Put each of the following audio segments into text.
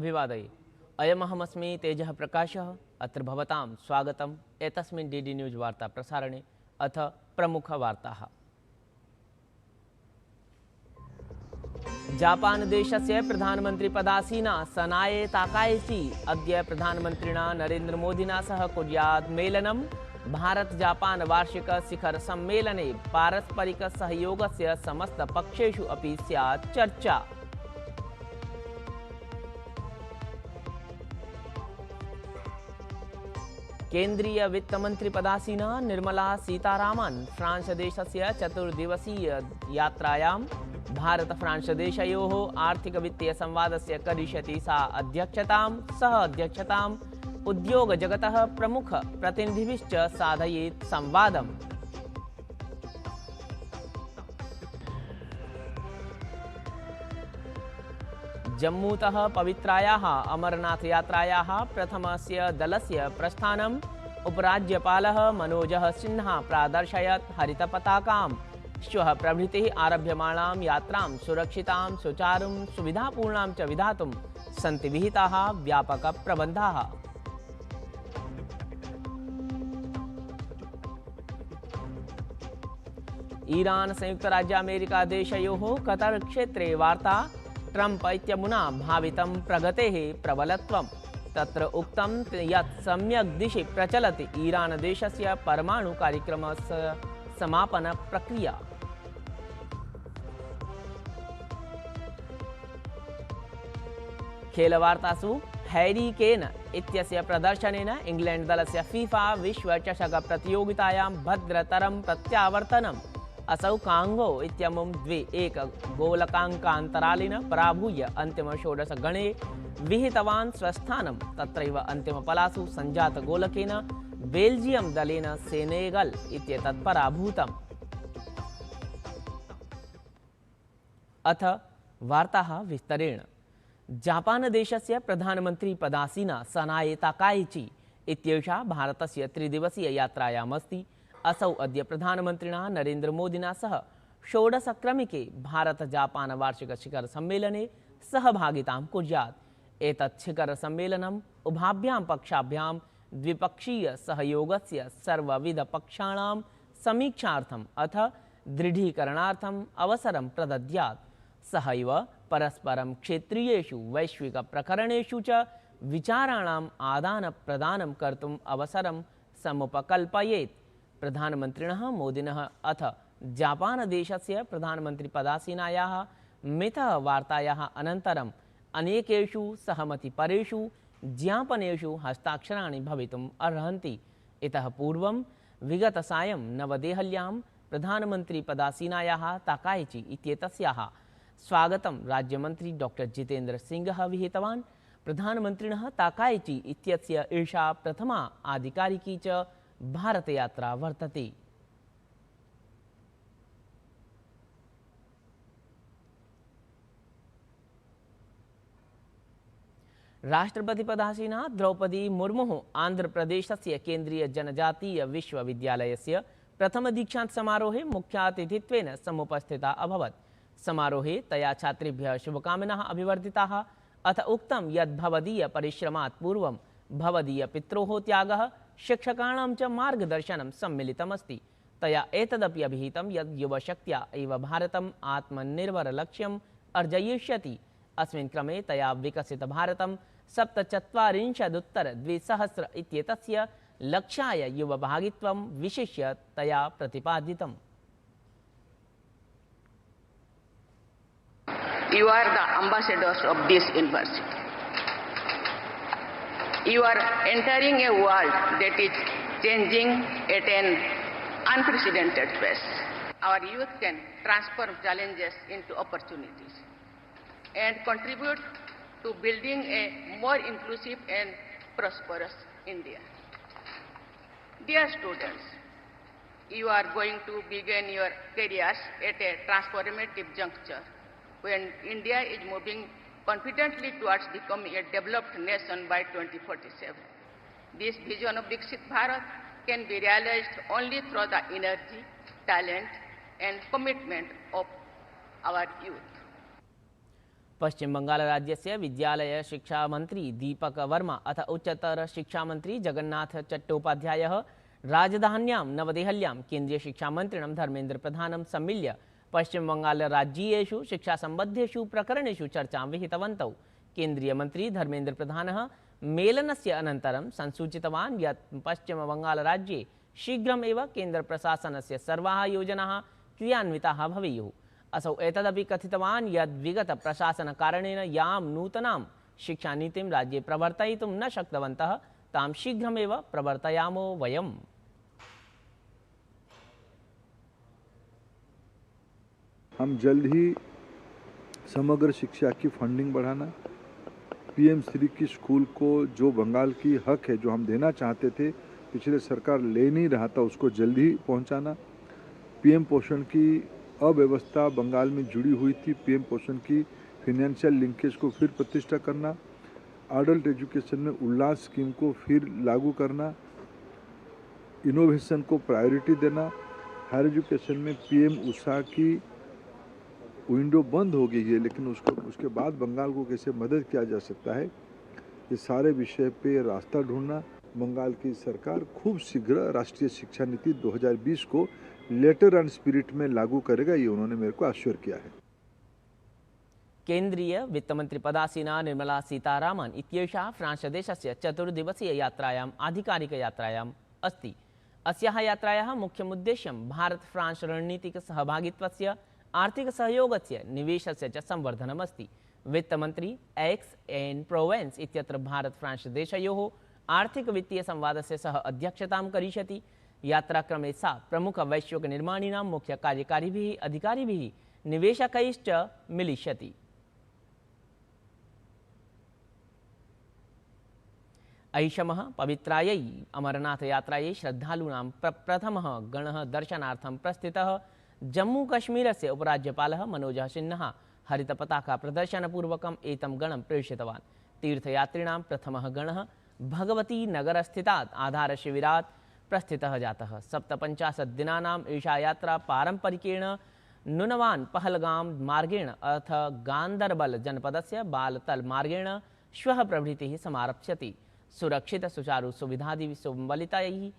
अभिवादये। अयमहमस्मि तेजः प्रकाशः। अत्र भवतां स्वागतम् एतस्मिन् DD न्यूज़ वार्ता प्रसारणे। अथ प्रमुखवार्ताः। जापान देशस्य प्रधानमन्त्रिपदासीना सनाए ताकाइची अद्य प्रधानमन्त्रिणा नरेन्द्र मोदिना सह कुर्यात् मेलनं। भारत जापान वार्षिक शिखर सम्मेलने पारस्परिक सहयोगस्य समस्त पक्षेषु अपि स्यात् चर्चा। केन्द्रीय वित्तमन्त्रिपदासीना निर्मला सीतारामन् फ्रांस देशस्य 4 दिवसीय यात्रायां भारत फ्रांस देशयोः आर्थिक वित्तीय संवादस्य करिष्यति सा अध्यक्षतां। सह अध्यक्षताम् उद्योग जगतः प्रमुख प्रतिनिधिभिश्च साधयेत् संवादम्। जम्मूतः पवित्रायाः अमरनाथ यात्रायाः प्रथमस्य दलस्य प्रस्थानम्। उपराज्यपालः मनोजः सिन्हा प्रादर्शयत् हरितपताकाम्। श्वः प्रभृतिः आरभ्यमाणां यात्रां सुरक्षितां सुचारुं सुविधापूर्णां च विधातुं सन्ति विहिताः व्यापकप्रबन्धाः। ईरान संयुक्त राज्य अमेरिका देशयोः कतर क्षेत्रे वार्ता। ट्रम्प इत्यमुना भावितं प्रगतेः प्रबलत्वं। तत्र उक्तं यत् सम्यक् दिशि प्रचलति ईरान देशस्य परमाणु कार्यक्रमस्य समापन प्रक्रिया। खेलवार्तासु हैरी केन इत्यस्य प्रदर्शनेन इंग्लैंड दलस्य फीफा विश्व चषक प्रतियोगितायां भद्रतरं प्रत्यावर्तनम्। असौ कांगो इत्यमुं 2-1 गोलकाङ्कान्तरालेन पराभूय अन्तिम षोडश गणे विहितवान् स्वस्थानं। तत्रैव अन्तिमपलासु सञ्जात गोलकेन बेल्जियम दलेन सेनेगल इत्येतत् पराभूतम्। अथ वार्ताः विस्तरेण। जापान देशस्य प्रधानमन्त्री पदासीना सनाए ताकाइची इत्येषा भारतस्य 3 दिवसीय यात्रायामस्ति। असौ अद्य प्रधानमन्त्रिणा नरेन्द्र मोदिना सह षोडशक्रमिके भारत जापान वार्षिक शिखर सम्मेलने सहभागितां कुर्यात्। एतत् शिखर सम्मेलनम् उभाभ्यां पक्षाभ्यां द्विपक्षीय सहयोगस्य सर्वविधपक्षाणां समीक्षार्थम् अथ दृढीकरणार्थम् अवसरं प्रदद्यात्। सहैव परस्परं क्षेत्रीयेषु वैश्विक प्रकरणेषु च विचाराणाम् आदानप्रदानं कर्तुम् अवसरं समुपकल्पयेत्। प्रधानमन्त्रिणः मोदिनः अथ जापान देशस्य प्रधानमन्त्रिपदासीनायाः मितः वार्तायाः अनन्तरम् अनेकेषु सहमतिपरेषु ज्ञापनेषु हस्ताक्षराणि भवितुम् अर्हन्ति। इतः पूर्वं विगतसायं नवदेहल्यां प्रधानमन्त्रिपदासीनायाः ताकाइची इत्येतस्याः स्वागतं राज्यमन्त्री डॉक्टर जितेन्द्र सिंहः विहितवान्। प्रधानमन्त्रिणः ताकाइची इत्यस्य एषा प्रथमा आधिकारिकी च भारतयात्रा वर्तते। राष्ट्रपतिपदासीना द्रौपदी मुर्मुः आन्ध्रप्रदेशस्य केन्द्रीय जनजातीय विश्वविद्यालयस्य प्रथम दीक्षांत समारोहे मुख्यातिथित्वेन समुपस्थिता अभवत्। समारोहे तया छात्रेभ्यः शुभकामनाः अभिवर्धिताः। अथ उक्तं यत् भवदीय परिश्रमात् पूर्वं भवदीय पित्रोः त्यागः शिक्षकाणां च मार्गदर्शनं सम्मिलितमस्ति। तया एतदपि अभिहितं यत् युवशक्त्या एव भारतम् आत्मनिर्भरलक्ष्यम् अर्जयिष्यति। अस्मिन् क्रमे तया विकसित भारतं 47-2000 इत्येतस्य लक्ष्याय युवभागित्वं विशिष्य तया प्रतिपादितम्। You are the ambassadors of this university. You are entering a world that is changing at an unprecedented pace. Our youth can transform challenges into opportunities and contribute to building a more inclusive and prosperous India. Dear students, you are going to begin your careers at a transformative juncture when India is moving confidently towards becoming a developed nation by 2047. This vision of Viksit Bharat can be realized only through the energy, talent and commitment of our youth. पश्चिम बंगाल राज्यस्य विद्यालय शिक्षा मंत्री दीपक वर्मा अथ उच्चतर शिक्षा मंत्री जगन्नाथ चट्टोपाध्यायः राजधान्यां नवदेहल्यां केन्द्रीय शिक्षा मंत्रिणं धर्मेन्द्र प्रधानं सम्मिल्य पश्चिम बंगाल राज्यीयेषु शिक्षा संबद्धेषु प्रकरणेषु चर्चां विहितवन्तौ। केन्द्रीय मंत्री धर्मेन्द्र प्रधानः मेलनस्य अनन्तरं संसूचितवान् यत् पश्चिम बंगाल राज्ये शीघ्रमेव केन्द्र प्रशासनस्य सर्वाः योजनाः क्रियान्विताः भवेयुः। असौ एतदपि कथितवान् यत् विगत प्रशासनकारणेन यां नूतनां शिक्षानीतिं राज्ये प्रवर्तयितुं न शक्तवन्तः तां शीघ्रमेव प्रवर्तयामो वयम्। हम जल्द ही समग्र शिक्षा की फंडिंग बढ़ाना, पीएम श्री की स्कूल को जो बंगाल की हक है, जो हम देना चाहते थे, पिछले सरकार ले नहीं रहा था, उसको जल्दी पहुंचाना। पीएम पोषण की अव्यवस्था बंगाल में जुड़ी हुई थी, पीएम पोषण की फिनेंशियल लिंकेज को फिर प्रतिष्ठा करना, अडल्ट एजुकेशन में उल्लास स्कीम को फिर लागू करना, इनोवेशन को प्रायोरिटी देना। हायर एजुकेशन में पीएम उषा की विंडो बंद हो गई है, लेकिन उसके बाद बंगाल को कैसे मदद किया जा सकता है, ये सारे विषय पे रास्ता ढूंढना। बंगाल की सरकार खूब शीघ्र राष्ट्रीय शिक्षा नीति 2020 को लेटर एंड स्पिरिट में लागू करेगा, ये उन्होंने मेरे को आश्वस्त किया है। केन्द्रीय वित्तमंत्री पदासीना निर्मला सीतारामन इत्येषा फ्रांस देशस्य 4 दिवसीय यात्रायाम् आधिकारिकयात्रायाम् अस्ति। अस्याः यात्रायाः मुख्यमुद्देश्यं भारत फ्रांस रणनीतिक सहभागित्वस्य, आर्थिक सहयोगस्य, निवेशस्य च संवर्धनम् अस्ति। वित्तमंत्री एक्स-एन-प्रोवेंस इत्यत्र भारत फ्रांस देशयोः आर्थिक वित्तीय संवादस्य सह अध्यक्षतां करिष्यति। यात्राक्रमे सा प्रमुख वैश्विक निर्माणिनां मुख्य कार्यकारिभिः, अधिकारिभिः, निवेशकैश्च मिलिष्यति। ऐषमः पवित्रायै अमरनाथ यात्रायै श्रद्धालूनां प्रथमः गणः दर्शनार्थं प्रस्थितः। जम्मू कश्मीरस्य उपराज्यपालः मनोजः सिन्हा हरितपताका प्रदर्शनपूर्वकम् एतं गणं प्रेषितवान्। तीर्थयात्रिणां प्रथमः गणः भगवती नगरस्थितात् आधारशिबिरात् प्रस्थितः जातः। 57 दिनानाम् एषा यात्रा पारंपरिकेण नुनवान पहलगाम मार्गेण अथ गांदरबल जनपदस्य बालतल मार्गेण श्वः प्रभृतिः समारप्स्यति। सुरक्षित सुचारु सुविधादि सम्बलितैः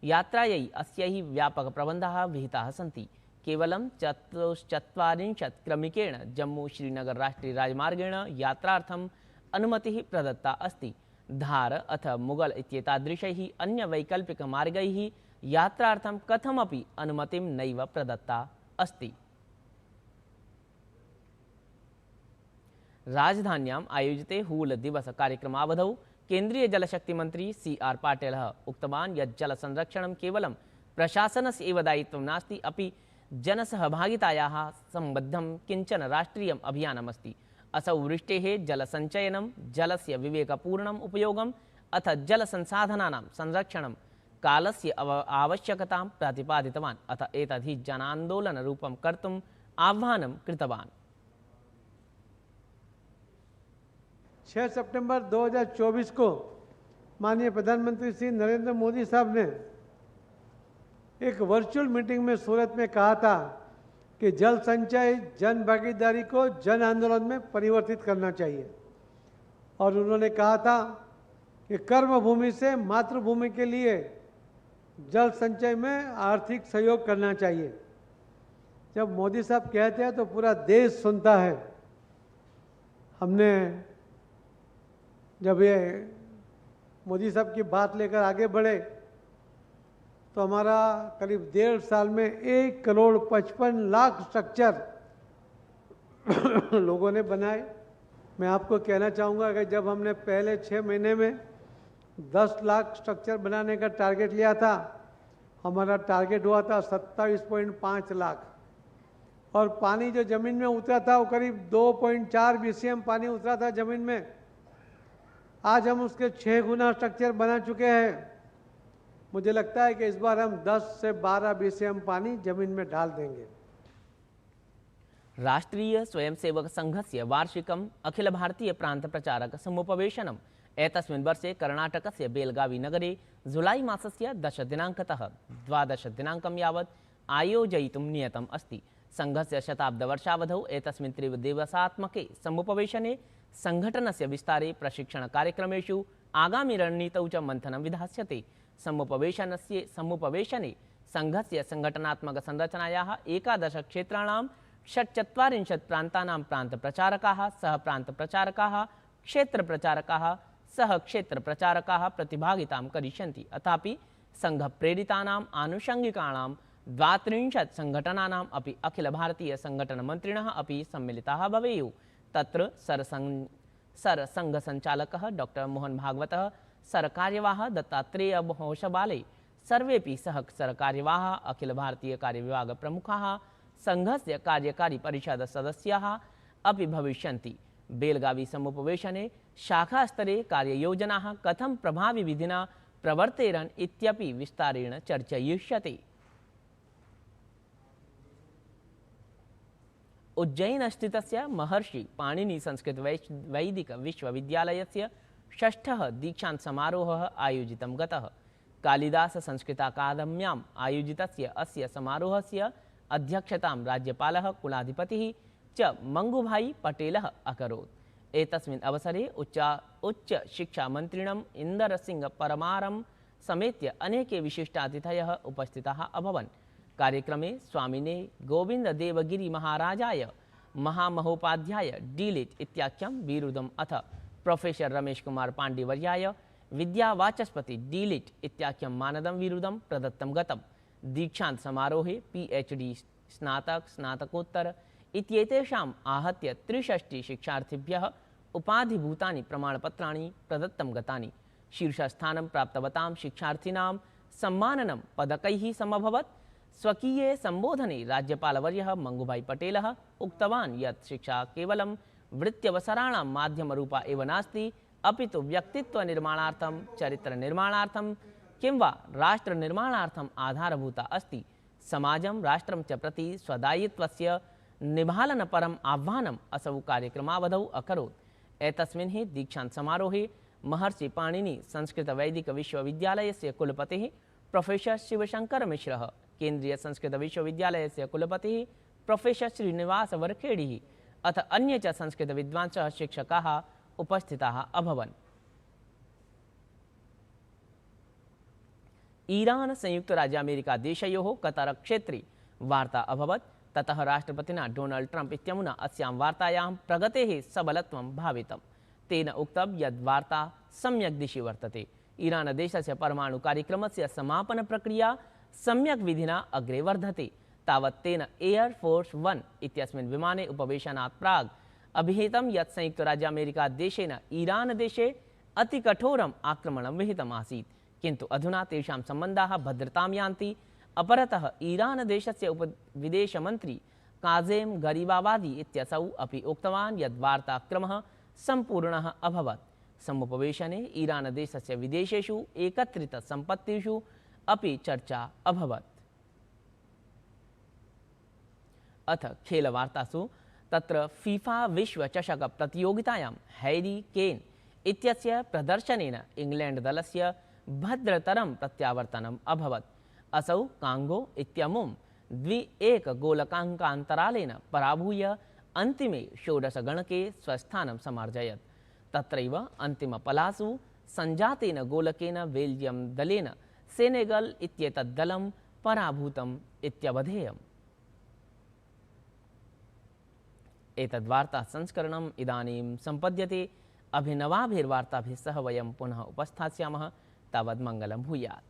यात्रायै अस्यै व्यापक प्रबन्धाः विहिताः सन्ति। केवलं 44 क्रमिकेण जम्मू श्रीनगर राष्ट्रीय राजमार्गेण यात्रार्थम् अनुमतिः प्रदत्ता अस्ति। धार अथ मुगल इत्येतादृशैः अन्य वैकल्पिक मार्गैः यात्रार्थं कथमपि अनुमतिं नैव प्रदत्ता अस्ति। राजधान्याम् आयोजिते हूल दिवस कार्यक्रमावधौ केन्द्रीय जलशक्ति मंत्री CR पाटिलः उक्तवान् यत् जल संरक्षणं केवलं प्रशासनस्य एव दायित्वं नास्ति, अपि जनसहभागितायाः सम्बद्धं किञ्चन राष्ट्रियम् अभियानमस्ति। असौ वृष्टेः जलसञ्चयनं, जलस्य विवेकपूर्णम् उपयोगम् अथ जलसंसाधनानां संरक्षणं कालस्य आवश्यकतां प्रतिपादितवान् अथ एतद्धि जनान्दोलनरूपं कर्तुम् आह्वानं कृतवान्। 6 सितंबर 2024 को माननीय प्रधानमंत्री श्री नरेंद्र मोदी साहब ने एक वर्चुअल मीटिंग में सूरत में कहा था कि जल संचय, जन भागीदारी को जन आंदोलन में परिवर्तित करना चाहिए। और उन्होंने कहा था कि कर्म भूमि से मातृभूमि के लिए जल संचय में आर्थिक सहयोग करना चाहिए। जब मोदी साहब कहते हैं तो पूरा देश सुनता है। हमने जब ये मोदी साहब की बात लेकर आगे बढ़े तो हमारा करीब 1.5 साल में 1,55,00,000 स्ट्रक्चर लोगों ने बनाए। मैं आपको कहना चाहूँगा कि जब हमने पहले 6 महीने में 10 लाख स्ट्रक्चर बनाने का टारगेट लिया था, हमारा टारगेट हुआ था 27.5 लाख। और पानी जो ज़मीन में उतरा था वो करीब 2.4 BCM पानी उतरा था ज़मीन में। आज हम उसके 6 गुना स्ट्रक्चर बना चुके हैं। मुझे लगता है कि इस बार हम 10 से 12 BCM पानी जमीन में डाल देंगे। राष्ट्रीय स्वयंसेवक संघस्य वार्षिकम् अखिल भारतीय प्रांत प्रचारक समुपवेशनम् एतस्मिन् वर्षे कर्णाटकस्य बेलगावी नगरे जुलाई मासस्य 10 दिनाङ्कतः 12 दिनाङ्कं यावत् आयोजयितुं नियतम् अस्ति। संघस्य शताब्दवर्षावधौ एतस्मिन् त्रिदिवसात्मके समुपवेशने संघटनस्य विस्तारे प्रशिक्षणकार्यक्रमेषु आगामि रणनीतौ च मन्थनं विधास्यते। समुपवेशने संघस्य संघटनात्मकसंरचनायाः 11 क्षेत्राणां 46 प्रान्तानां प्रान्तप्रचारकाः, सहप्रान्तप्रचारकाः, क्षेत्रप्रचारकाः, सहक्षेत्रप्रचारकाः प्रतिभागितां करिष्यन्ति। अथापि संघप्रेरितानाम् आनुषङ्गिकाणां 32 संघटनानाम् अपि अखिलभारतीयसंघटनमन्त्रिणः अपि सम्मिलिताः भवेयुः। तत्र सरसंघसञ्चालकः डॉक्टर मोहन भागवतः, सरकार्यवाह दत्तात्रेय होशबाले, सर्वेपि सह सरकार्यवाह अखिल भारतीय कार्यविभाग प्रमुखाः, संघस्य कार्यकारी परिषद सदस्याः अपि भविष्यन्ति। बेलगावी समुपवेशने शाखास्तरे कार्ययोजनाः कथं प्रभाविविधिना प्रवर्तेरन् इत्यपि विस्तारेण चर्चयिष्यते। उज्जैन स्थितस्य महर्षि पाणिनि संस्कृत वैदिक विश्वविद्यालयस्य 6ठः दीक्षांत समारोहः आयोजितं गतः। कालिदास संस्कृताकादम्याम् आयोजितस्य अस्य समारोहस्य अध्यक्षतां राज्यपालः कुलाधिपतिः च मंगूभाई पटेलः अकरोत्। एतस्मिन् अवसरे उच्च शिक्षा मन्त्रिणम् इंदर सिंह परमारं समेत्य अनेके विशिष्टातिथयः उपस्थिताः अभवन्। कार्यक्रमे स्वामिने गोविंद देवगिरि महाराजाय महामहोपाध्याय डीलिट इत्याख्यं बिरुदम् अथ प्रोफेसर रमेश कुमार पांडेवर्याय विद्यावाचस्पति डीलिट इत्याख्यं मानदं विरुदं प्रदत्तं गतम्। दीक्षांत समारोहे PhD स्नातक स्नातकोत्तर इत्येतेषाम् आहत्य 63 शिक्षार्थिभ्यः उपाधिभूतानि प्रमाणपत्राणि प्रदत्तं गतानि। शीर्षस्थानं प्राप्तवतां शिक्षार्थिनां सम्माननं पदकैः समभवत्। स्वकीये संबोधने राज्यपालवर्यः मंगूभाई पटेलः उक्तवान् यत् शिक्षा केवलं वृत्त्यवसराणां माध्यमरूपा एव नास्ति, अपितु व्यक्तित्वनिर्माणार्थं, चरित्रनिर्माणार्थं किं वा राष्ट्रनिर्माणार्थम् आधारभूता अस्ति। समाजं राष्ट्रं च प्रति स्वदायित्वस्य निभालनपरम् आह्वानम् असौ कार्यक्रमावधौ अकरोत्। एतस्मिन् हि दीक्षांत समारोहे महर्षि पाणिनि संस्कृत वैदिक विश्वविद्यालयस्य कुलपतिः प्रोफेसर शिवशंकर मिश्रः, केन्द्रीय संस्कृत विश्वविद्यालयस्य कुलपतिः प्रोफेसर श्रीनिवास वरखेड़िः अथ अन्ये च संस्कृत विद्वांसः शिक्षकाः उपस्थिताः अभवन्। ईरान संयुक्त राज्य अमेरिका देशयोः कतर क्षेत्रे वार्ता अभवत्। ततः राष्ट्रपतिना डोनाल्ड ट्रम्प इत्यमुना अस्यां वार्तायां प्रगतेः सबलत्वं भावितम्। तेन उक्तं यद् वार्ता सम्यक् दिशि वर्तते। ईरान देशस्य परमाणु कार्यक्रमस्य समापन प्रक्रिया सम्यक् विधिना अग्रे वर्धते। तावत् तेन एयर फोर्स 1 इत्यस्मिन् विमाने उपवेशनात् प्राग् अभिहितं यत् संयुक्त राज्य अमेरिका देशेन ईरान देशे अतिकठोरम् आक्रमणं विहितम् आसीत्, किन्तु अधुना तेषां सम्बन्धाः भद्रतां यान्ति। अपरतः ईरान देशस्य उपविदेशमन्त्री काज़ेम गरीबाबादी इत्यसौ अपि उक्तवान् यद् वार्ताक्रमः सम्पूर्णः अभवत्। समुपवेशने ईरान देशस्य विदेशेषु एकत्रितसम्पत्तिषु अपि चर्चा अभवत्। अथ खेलवार्तासु तत्र फीफा विश्वचषक प्रतियोगितायां हैरी केन इत्यस्य प्रदर्शनेन इंग्लैंड दलस्य भद्रतरं प्रत्यावर्तनम् अभवत्। असौ कांगो इत्यमुं 2-1 गोलकाङ्कान्तरालेन पराभूय अन्तिमे षोडशगणके स्वस्थानं समार्जयत्। तत्रैव अन्तिमपलासु सञ्जातेन गोलकेन बेल्जियम दलेन सेनेगल इत्येतत् दलं पराभूतम् इत्यवधेयम्। एतद्वार्ता संस्करणम् इदानीं सम्पद्यते। अभिनवाभिर्वार्ताभिः सह वयं पुनः उपस्थास्यामः। तावद् मङ्गलं भूयात्।